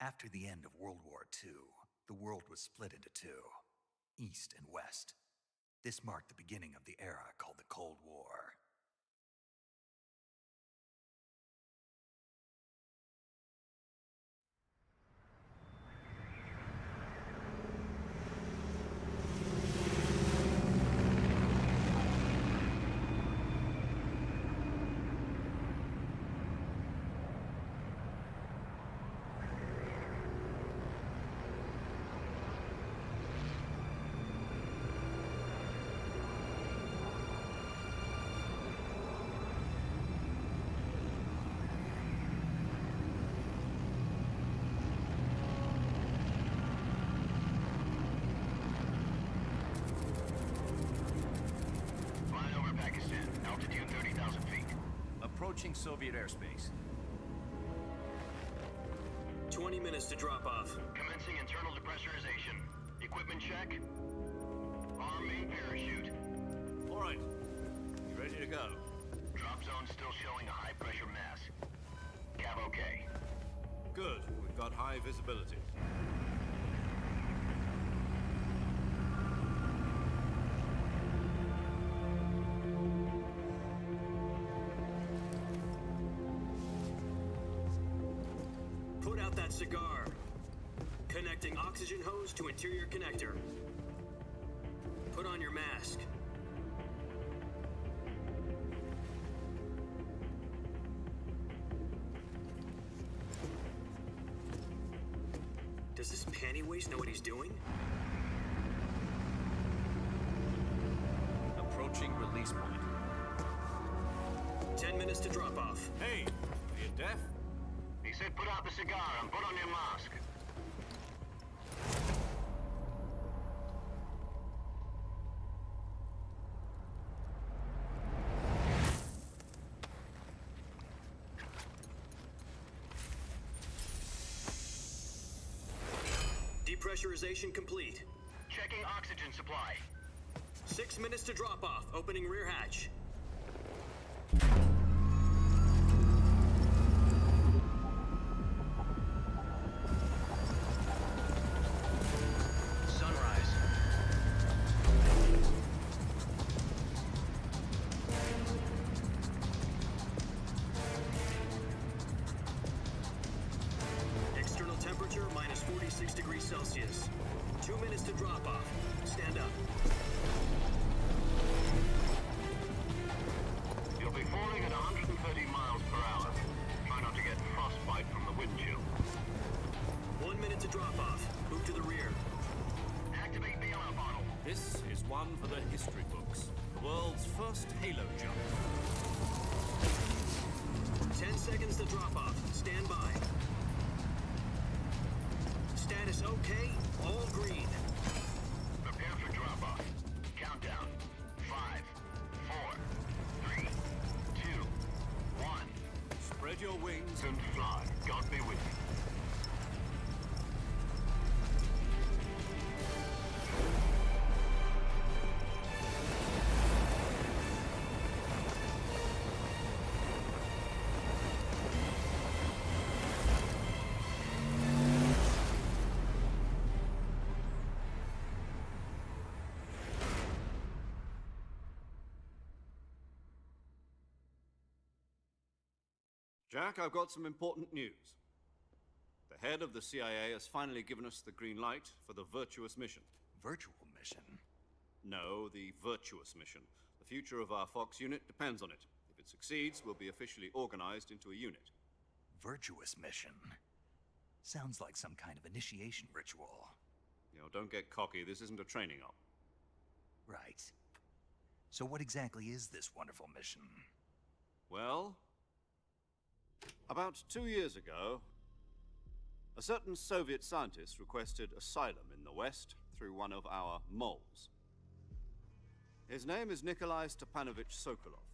After the end of World War II, the world was split into two, East and West. This marked the beginning of the era called the Cold War. Approaching Soviet airspace. 20 minutes to drop off. Commencing internal depressurization. Equipment check. Arm main parachute. All right. You ready to go? Drop zone still showing a high pressure mass. Cav okay. Good. We've got high visibility. Put out that cigar. Connecting oxygen hose to interior connector. Put on your mask. Does this panty waste know what he's doing? Approaching release point. 10 minutes to drop off. Hey, are you deaf? He said put out the cigar and put on your mask. Depressurization complete. Checking oxygen supply. 6 minutes to drop off. Opening rear hatch. Sunrise. External temperature minus 46 degrees Celsius. 2 minutes to drop off. Stand up. You'll be falling at 130 miles per hour. Try not to get frostbite from the wind chill. 1 minute to drop off. Move to the rear. Activate bailout bottle. This is one for the history books. The world's first halo jump. 10 seconds to drop off. Stand by. Status okay. All green. Prepare for drop-off. Countdown. 5, 4, 3, 2, 1. Spread your wings And fly. God be with you. Jack, I've got some important news. The head of the CIA has finally given us the green light for the Virtuous mission. Virtual mission? No, the Virtuous mission. The future of our Fox unit depends on it. If it succeeds, we'll be officially organized into a unit. Virtuous mission? Sounds like some kind of initiation ritual. You know, don't get cocky. This isn't a training op. Right. So what exactly is this wonderful mission? Well, about 2 years ago, a certain Soviet scientist requested asylum in the West through one of our moles. His name is Nikolai Stepanovich Sokolov.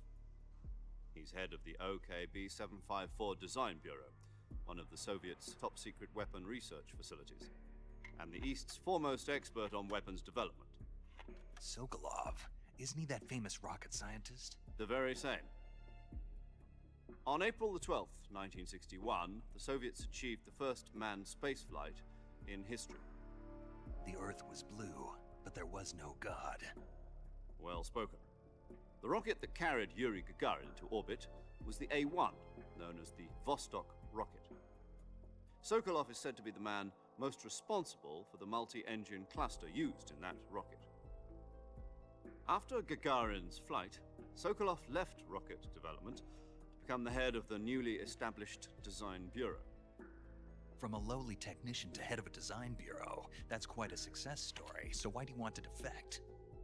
He's head of the OKB-754 Design Bureau, one of the Soviets' top-secret weapon research facilities, and the East's foremost expert on weapons development. Sokolov? Isn't he that famous rocket scientist? The very same. On April the 12th, 1961, the Soviets achieved the first manned spaceflight in history. The Earth was blue, but there was no God. Well spoken. The rocket that carried Yuri Gagarin into orbit was the A-1, known as the Vostok rocket. Sokolov is said to be the man most responsible for the multi-engine cluster used in that rocket. After Gagarin's flight, Sokolov left rocket development to become the head of the newly established Design Bureau. From a lowly technician to head of a design bureau, that's quite a success story, so why do you want to defect?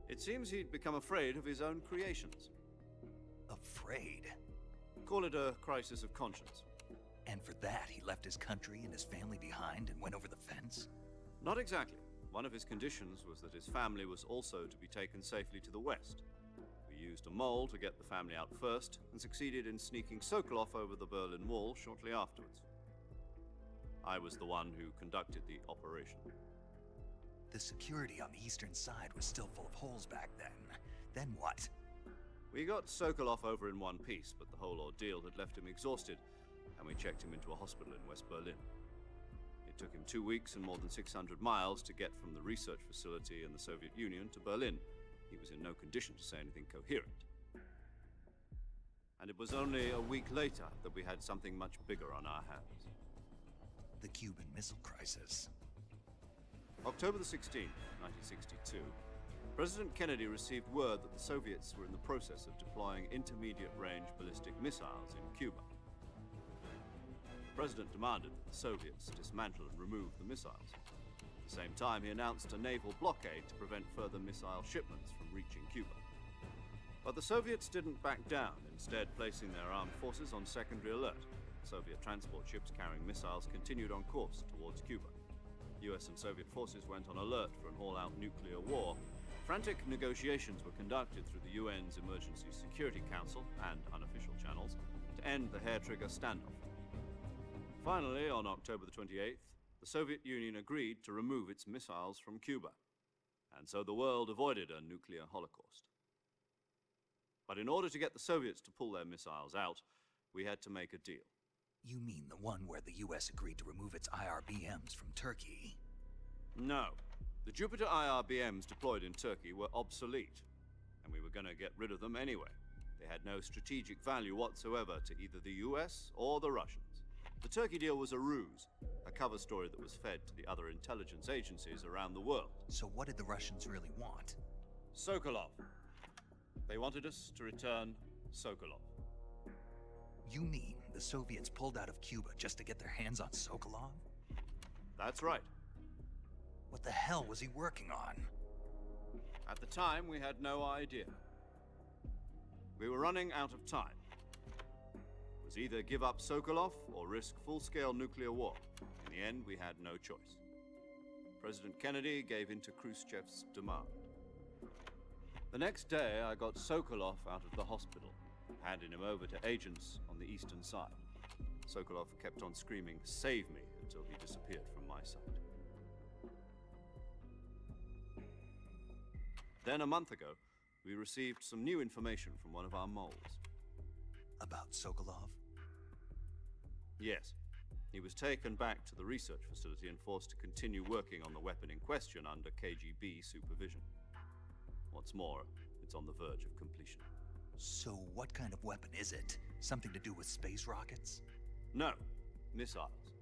It seems he'd become afraid of his own creations. Afraid? Call it a crisis of conscience. And for that, he left his country and his family behind and went over the fence? Not exactly. One of his conditions was that his family was also to be taken safely to the west. We used a mole to get the family out first and succeeded in sneaking Sokolov over the Berlin Wall shortly afterwards. I was the one who conducted the operation. The security on the eastern side was still full of holes back then. Then what? We got Sokolov over in one piece, but the whole ordeal had left him exhausted, and we checked him into a hospital in West Berlin. It took him 2 weeks and more than 600 miles to get from the research facility in the Soviet Union to Berlin. He was in no condition to say anything coherent. And it was only a week later that we had something much bigger on our hands. The Cuban Missile Crisis. October the 16th, 1962, President Kennedy received word that the Soviets were in the process of deploying intermediate-range ballistic missiles in Cuba. The President demanded that the Soviets dismantle and remove the missiles. At the same time, he announced a naval blockade to prevent further missile shipments from reaching Cuba. But the Soviets didn't back down, instead placing their armed forces on secondary alert. Soviet transport ships carrying missiles continued on course towards Cuba. US and Soviet forces went on alert for an all-out nuclear war. Frantic negotiations were conducted through the UN's Emergency Security Council and unofficial channels to end the hair-trigger standoff. Finally, on October the 28th, the Soviet Union agreed to remove its missiles from Cuba, and so the world avoided a nuclear holocaust. But in order to get the Soviets to pull their missiles out, we had to make a deal. You mean the one where the US agreed to remove its IRBMs from Turkey? No. The Jupiter IRBMs deployed in Turkey were obsolete, and we were going to get rid of them anyway. They had no strategic value whatsoever to either the US or the Russians. The Turkey deal was a ruse, a cover story that was fed to the other intelligence agencies around the world. So what did the Russians really want? Sokolov. They wanted us to return Sokolov. You mean the Soviets pulled out of Cuba just to get their hands on Sokolov? That's right. What the hell was he working on? At the time, we had no idea. We were running out of time. It was either give up Sokolov or risk full-scale nuclear war. In the end, we had no choice. President Kennedy gave in to Khrushchev's demand. The next day, I got Sokolov out of the hospital, handing him over to agents on the eastern side. Sokolov kept on screaming, "Save me," until he disappeared from my sight. Then, a month ago, we received some new information from one of our moles. About Sokolov? Yes. He was taken back to the research facility and forced to continue working on the weapon in question under KGB supervision. What's more, it's on the verge of completion. So what kind of weapon is it? Something to do with space rockets? No, missiles.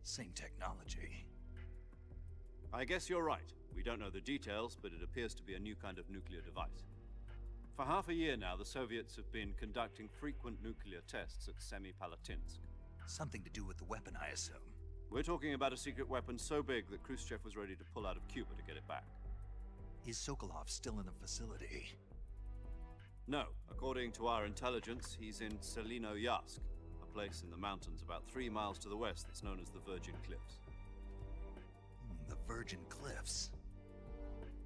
Same technology. I guess you're right. We don't know the details, but it appears to be a new kind of nuclear device. For half a year now, the Soviets have been conducting frequent nuclear tests at Semipalatinsk. Something to do with the weapon, I assume. We're talking about a secret weapon so big that Khrushchev was ready to pull out of Cuba to get it back. Is Sokolov still in the facility? No. According to our intelligence, he's in Selinoyarsk, a place in the mountains about 3 miles to the west that's known as the Virgin Cliffs. The Virgin Cliffs.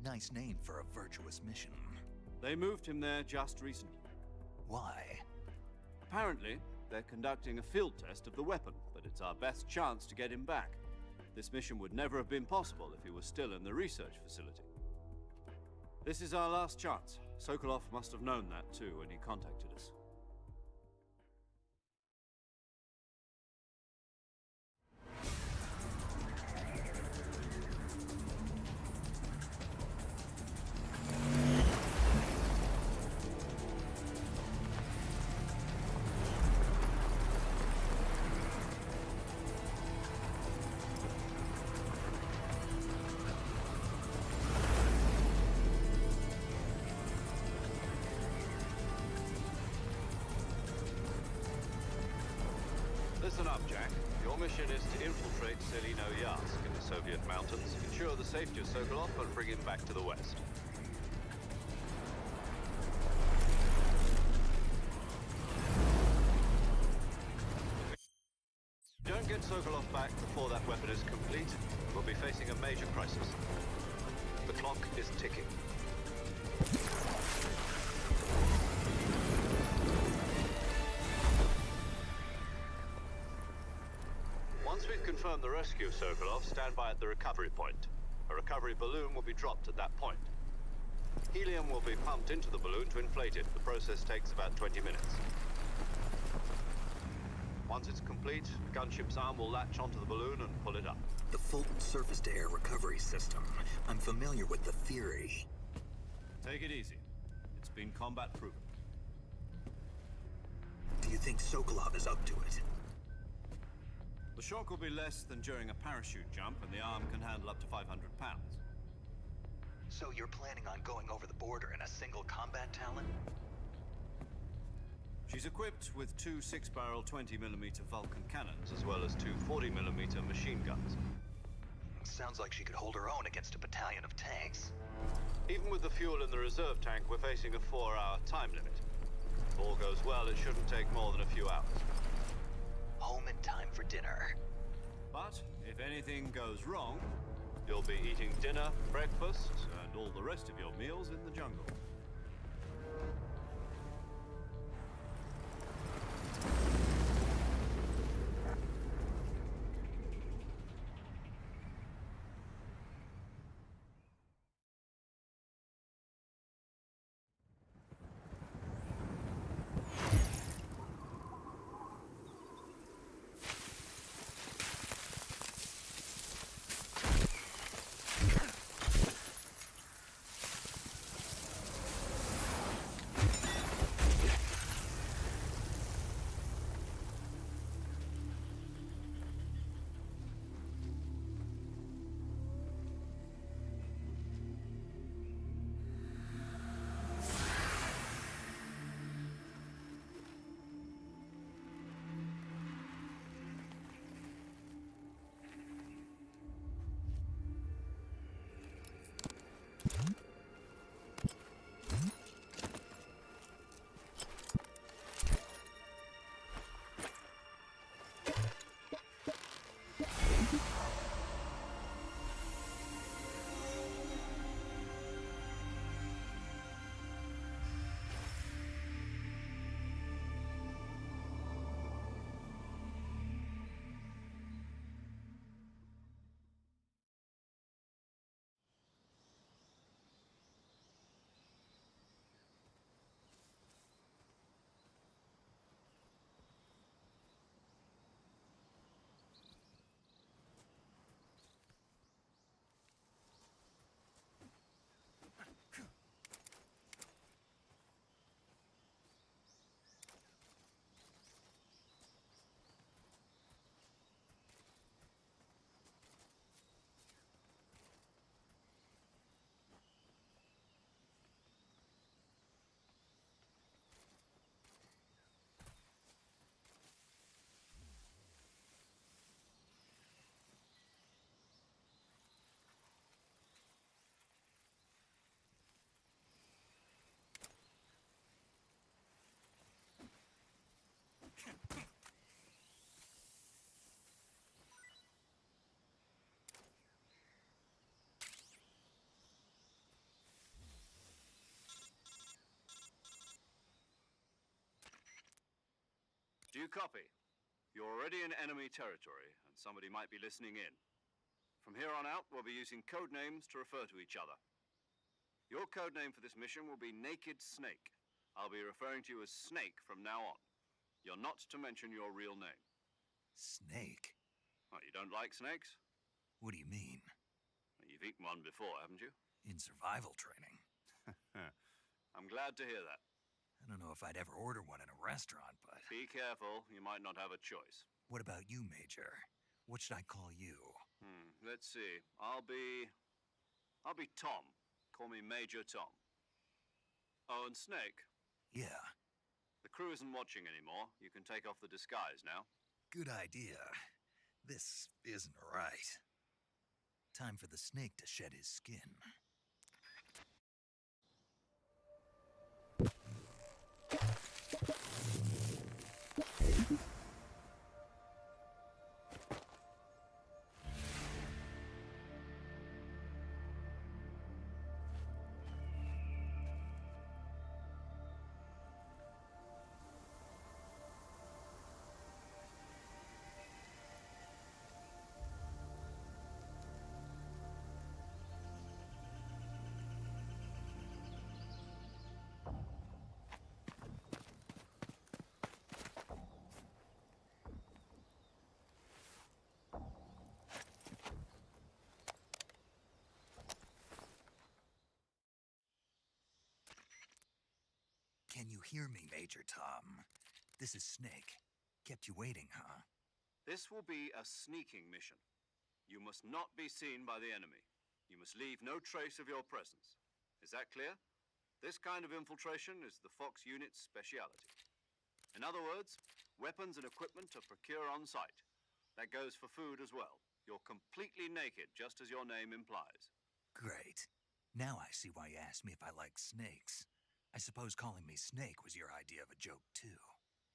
Nice name for a virtuous mission. They moved him there just recently. Why? Apparently, they're conducting a field test of the weapon, but it's our best chance to get him back. This mission would never have been possible if he was still in the research facility. This is our last chance. Sokolov must have known that too when he contacted us. Listen up, Jack. Your mission is to infiltrate Selino Yask in the Soviet mountains, ensure the safety of Sokolov, and bring him back to the West. If you don't get Sokolov back before that weapon is complete, we'll be facing a major crisis. The clock is ticking. Once we've confirmed the rescue of Sokolov, stand by at the recovery point. A recovery balloon will be dropped at that point. Helium will be pumped into the balloon to inflate it. The process takes about 20 minutes. Once it's complete, the gunship's arm will latch onto the balloon and pull it up. The Fulton surface-to-air recovery system. I'm familiar with the theory. Take it easy. It's been combat proven. Do you think Sokolov is up to it? The shock will be less than during a parachute jump, and the arm can handle up to 500 pounds. So you're planning on going over the border in a single combat Talon? She's equipped with two 6-barrel 20mm Vulcan cannons, as well as two 40mm machine guns. Sounds like she could hold her own against a battalion of tanks. Even with the fuel in the reserve tank, we're facing a 4-hour time limit. If all goes well, it shouldn't take more than a few hours. Home in time for dinner. But if anything goes wrong, you'll be eating dinner, breakfast, and all the rest of your meals in the jungle. Do you copy? You're already in enemy territory, and somebody might be listening in. From here on out, we'll be using code names to refer to each other. Your code name for this mission will be Naked Snake. I'll be referring to you as Snake from now on. You're not to mention your real name. Snake? Oh, you don't like snakes? What do you mean? You've eaten one before, haven't you? In survival training. I'm glad to hear that. I don't know if I'd ever order one in a restaurant, but... Be careful, you might not have a choice. What about you, Major? What should I call you? Let's see. I'll be Tom. Call me Major Tom. Oh, and Snake. Yeah. The crew isn't watching anymore. You can take off the disguise now. Good idea. This isn't right. Time for the snake to shed his skin. Can you hear me, Major Tom? This is Snake. Kept you waiting, huh? This will be a sneaking mission. You must not be seen by the enemy. You must leave no trace of your presence. Is that clear? This kind of infiltration is the Fox unit's speciality. In other words, weapons and equipment are procure on site. That goes for food as well. You're completely naked, just as your name implies. Great. Now I see why you asked me if I like snakes. I suppose calling me Snake was your idea of a joke, too.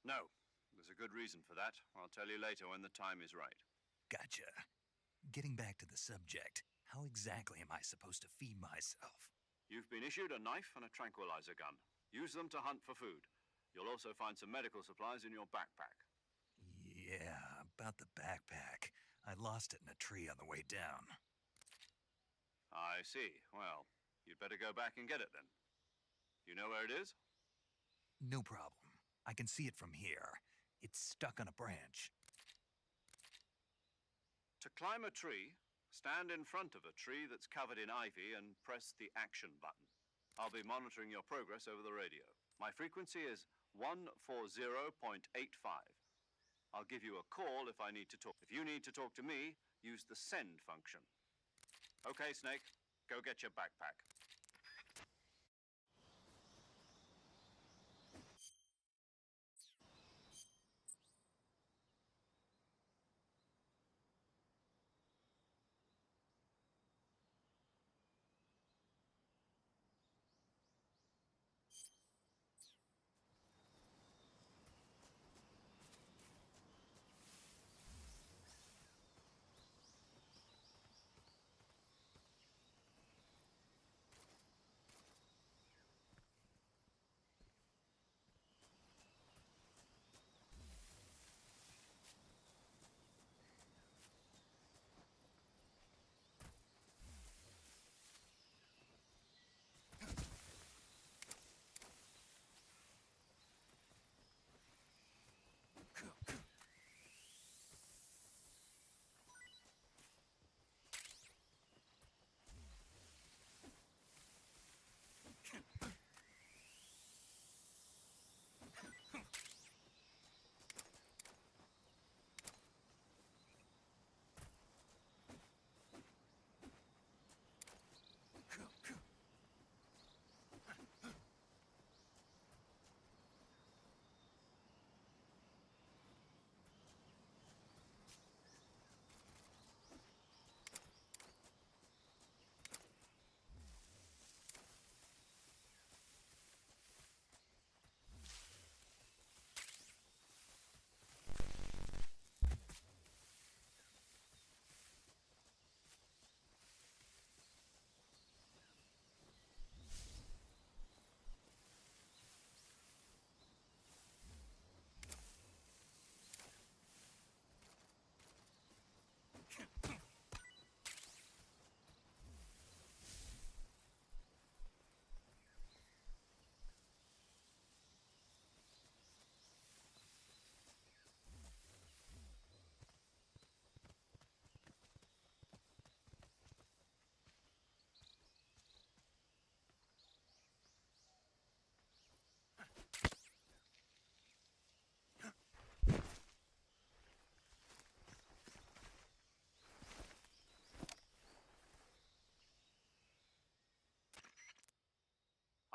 No, there's a good reason for that. I'll tell you later when the time is right. Gotcha. Getting back to the subject, how exactly am I supposed to feed myself? You've been issued a knife and a tranquilizer gun. Use them to hunt for food. You'll also find some medical supplies in your backpack. Yeah, about the backpack. I lost it in a tree on the way down. I see. Well, you'd better go back and get it then. You know where it is? No problem. I can see it from here. It's stuck on a branch. To climb a tree, stand in front of a tree that's covered in ivy and press the action button. I'll be monitoring your progress over the radio. My frequency is 140.85. I'll give you a call if I need to talk. If you need to talk to me, use the send function. Okay, Snake, go get your backpack.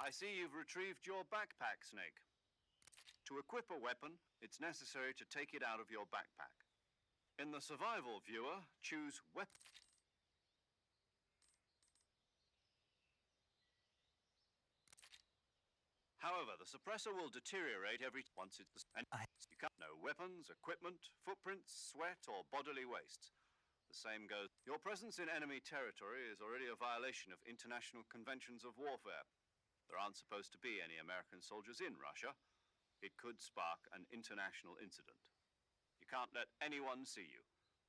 I see you've retrieved your backpack, Snake. To equip a weapon, it's necessary to take it out of your backpack. In the survival viewer, choose weapon. However, the suppressor will deteriorate once it's and you can't no weapons, equipment, footprints, sweat, or bodily waste. The same goes. Your presence in enemy territory is already a violation of international conventions of warfare. There aren't supposed to be any American soldiers in Russia. It could spark an international incident. You can't let anyone see you.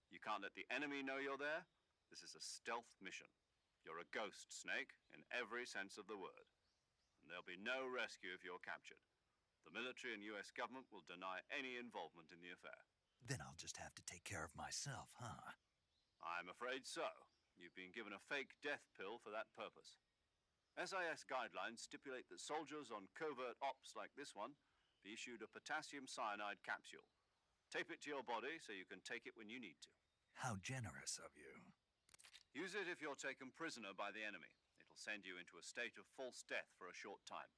You can't let the enemy know you're there. This is a stealth mission. You're a ghost, Snake, in every sense of the word. And there'll be no rescue if you're captured. The military and US government will deny any involvement in the affair. Then I'll just have to take care of myself, huh? I'm afraid so. You've been given a fake death pill for that purpose. SIS guidelines stipulate that soldiers on covert ops like this one be issued a potassium cyanide capsule. Tape it to your body so you can take it when you need to. How generous of you. Use it if you're taken prisoner by the enemy. It'll send you into a state of false death for a short time.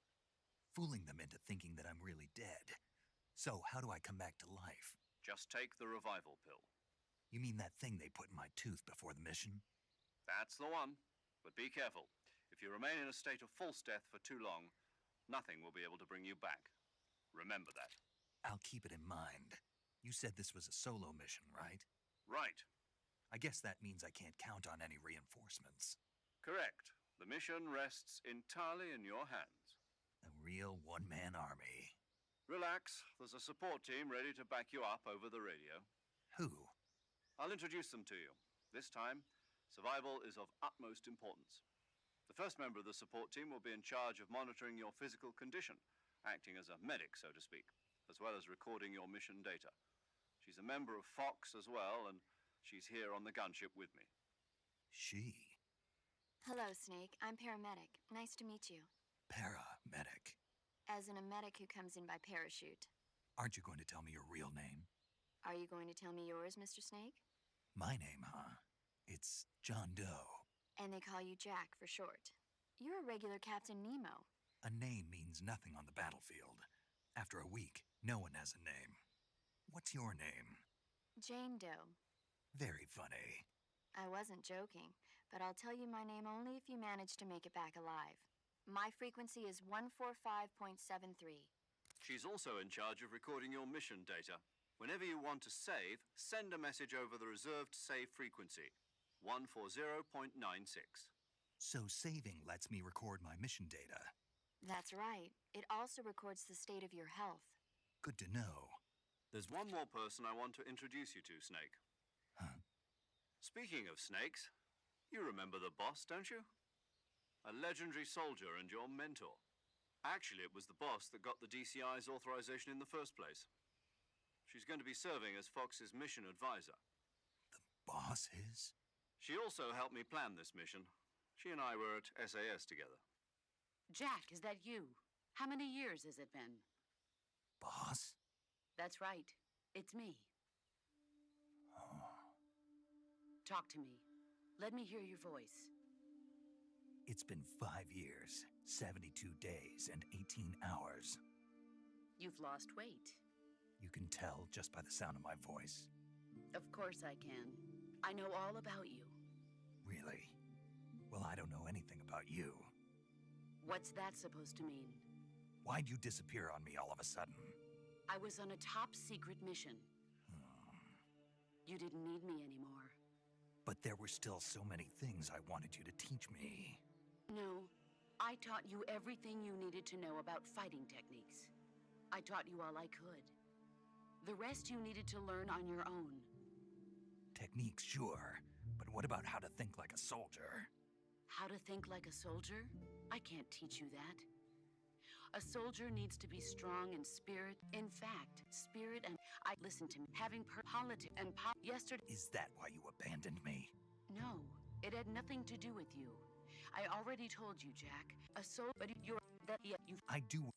Fooling them into thinking that I'm really dead. So how do I come back to life? Just take the revival pill. You mean that thing they put in my tooth before the mission? That's the one. But be careful. If you remain in a state of false death for too long, nothing will be able to bring you back. Remember that. I'll keep it in mind. You said this was a solo mission, right? Right. I guess that means I can't count on any reinforcements. Correct. The mission rests entirely in your hands. A real one-man army. Relax. There's a support team ready to back you up over the radio. Who? I'll introduce them to you. This time, survival is of utmost importance. The first member of the support team will be in charge of monitoring your physical condition, acting as a medic, so to speak, as well as recording your mission data. She's a member of Fox as well, and she's here on the gunship with me. She? Hello, Snake. I'm paramedic. Nice to meet you. Paramedic. As in a medic who comes in by parachute. Aren't you going to tell me your real name? Are you going to tell me yours, Mr. Snake? My name, huh? It's John Doe. And they call you Jack for short. You're a regular Captain Nemo. A name means nothing on the battlefield. After a week, no one has a name. What's your name? Jane Doe. Very funny. I wasn't joking, but I'll tell you my name only if you manage to make it back alive. My frequency is 145.73. She's also in charge of recording your mission data. Whenever you want to save, send a message over the reserved save frequency, 140.96. So saving lets me record my mission data. That's right. It also records the state of your health. Good to know. There's one more person I want to introduce you to, Snake. Huh? Speaking of snakes, you remember the boss, don't you? A legendary soldier and your mentor. Actually, it was the boss that got the DCI's authorization in the first place. She's going to be serving as Fox's mission advisor. The boss is? She also helped me plan this mission. She and I were at SAS together. Jack, is that you? How many years has it been? Boss? That's right. It's me. Oh. Talk to me. Let me hear your voice. It's been 5 years, 72 days, and 18 hours. You've lost weight. You can tell just by the sound of my voice. Of course I can. I know all about you. Really? Well, I don't know anything about you. What's that supposed to mean? Why'd you disappear on me all of a sudden? I was on a top-secret mission. You didn't need me anymore. But there were still so many things I wanted you to teach me. No, I taught you everything you needed to know about fighting techniques. I taught you all I could. The rest you needed to learn on your own. Techniques, sure. But what about how to think like a soldier? How to think like a soldier? I can't teach you that. A soldier needs to be strong in spirit. In fact, spirit and listen to me. Having politics and yesterday. Is that why you abandoned me? No, it had nothing to do with you. I already told you, Jack. A soul, but you're that you. I do.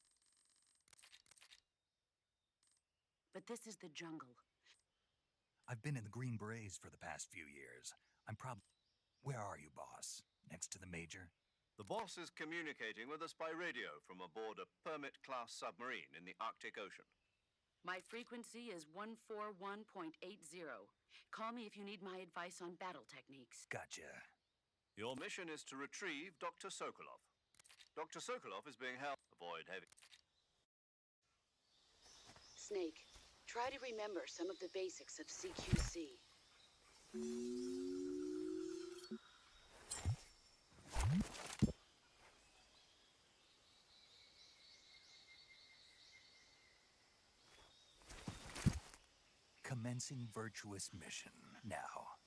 But this is the jungle. I've been in the Green Berets for the past few years. I'm probably. Where are you, boss? Next to the major? The boss is communicating with us by radio from aboard a Permit-class submarine in the Arctic Ocean. My frequency is 141.80. Call me if you need my advice on battle techniques. Gotcha. Your mission is to retrieve Dr. Sokolov. Dr. Sokolov is being held. Avoid heavy. Snake, try to remember some of the basics of CQC. Commencing virtuous mission now.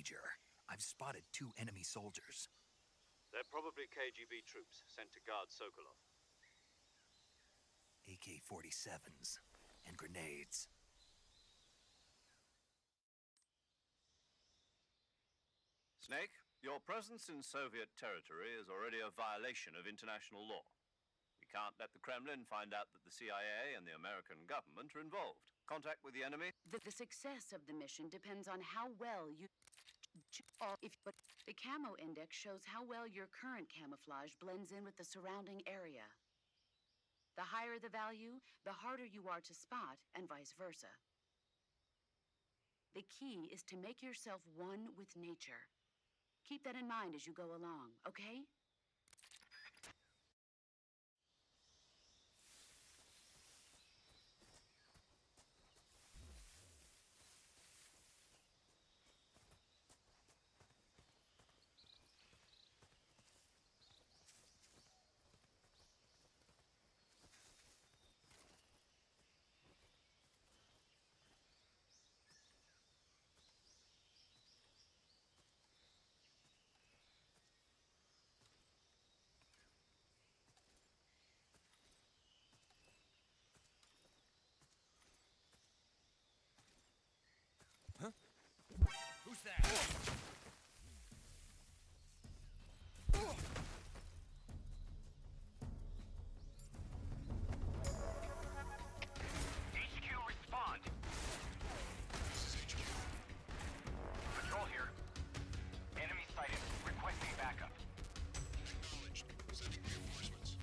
Major. I've spotted 2 enemy soldiers. They're probably KGB troops sent to guard Sokolov. AK-47s and grenades. Snake, your presence in Soviet territory is already a violation of international law. We can't let the Kremlin find out that the CIA and the American government are involved. Contact with the enemy? The success of the mission depends on how well you. But the camo index shows how well your current camouflage blends in with the surrounding area. The higher the value, the harder you are to spot, and vice versa. The key is to make yourself one with nature. Keep that in mind as you go along, okay? Who's there? HQ, respond! This is HQ. Patrol here. Enemy sighted. Requesting backup. Acknowledged. Sending reinforcements.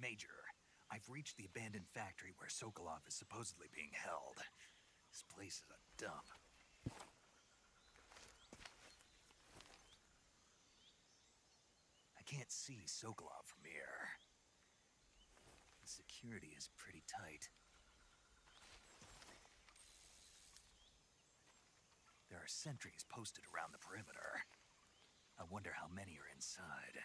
Major, I've reached the abandoned factory where Sokolov is supposedly being held. This place is a dump. I can't see Sokolov from here. The security is pretty tight. There are sentries posted around the perimeter. I wonder how many are inside.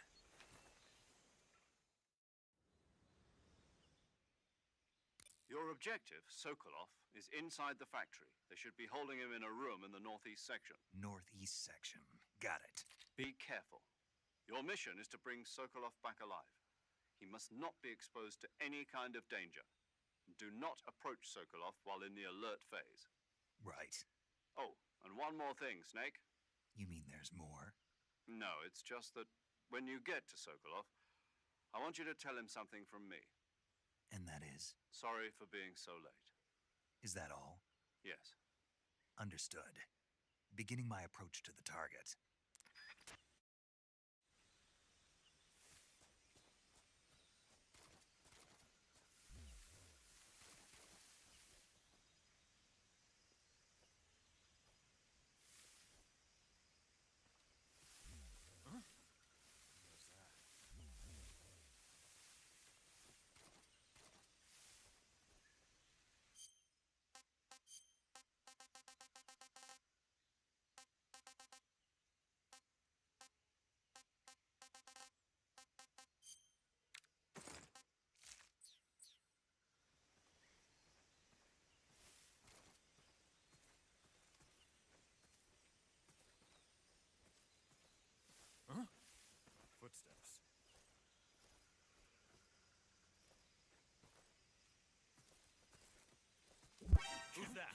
Your objective, Sokolov, is inside the factory. They should be holding him in a room in the northeast section. Northeast section. Got it. Be careful. Your mission is to bring Sokolov back alive. He must not be exposed to any kind of danger. Do not approach Sokolov while in the alert phase. Right. Oh, and one more thing, Snake. You mean there's more? No, it's just that when you get to Sokolov, I want you to tell him something from me. And that is? Sorry for being so late. Is that all? Yes. Understood. Beginning my approach to the target. Footsteps. Who's that?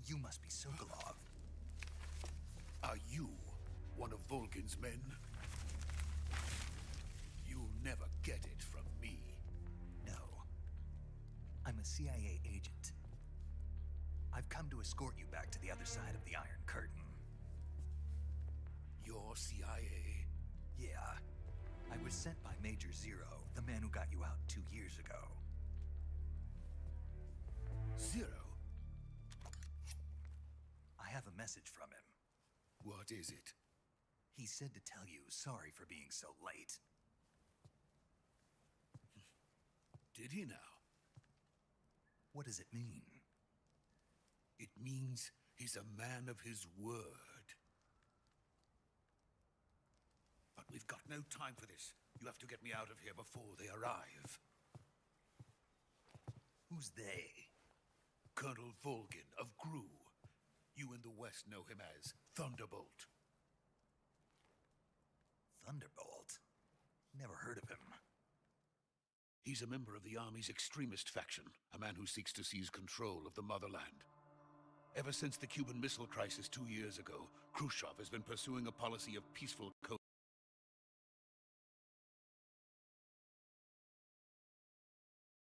You must be Sokolov. Are you one of Volgin's men? You'll never get it from me. No. I'm a CIA agent. I've come to escort you back to the other side of the Iron Curtain. You're CIA? Yeah. I was sent by Major Zero, the man who got you out 2 years ago. Zero? I have a message from him. What is it? He said to tell you sorry for being so late. Did he now? What does it mean? It means he's a man of his word. But we've got no time for this. You have to get me out of here before they arrive. Who's they? Colonel Volgin of GRU. You in the West know him as Thunderbolt. Thunderbolt? Never heard of him. He's a member of the Army's extremist faction, a man who seeks to seize control of the motherland. Ever since the Cuban Missile Crisis 2 years ago, Khrushchev has been pursuing a policy of peaceful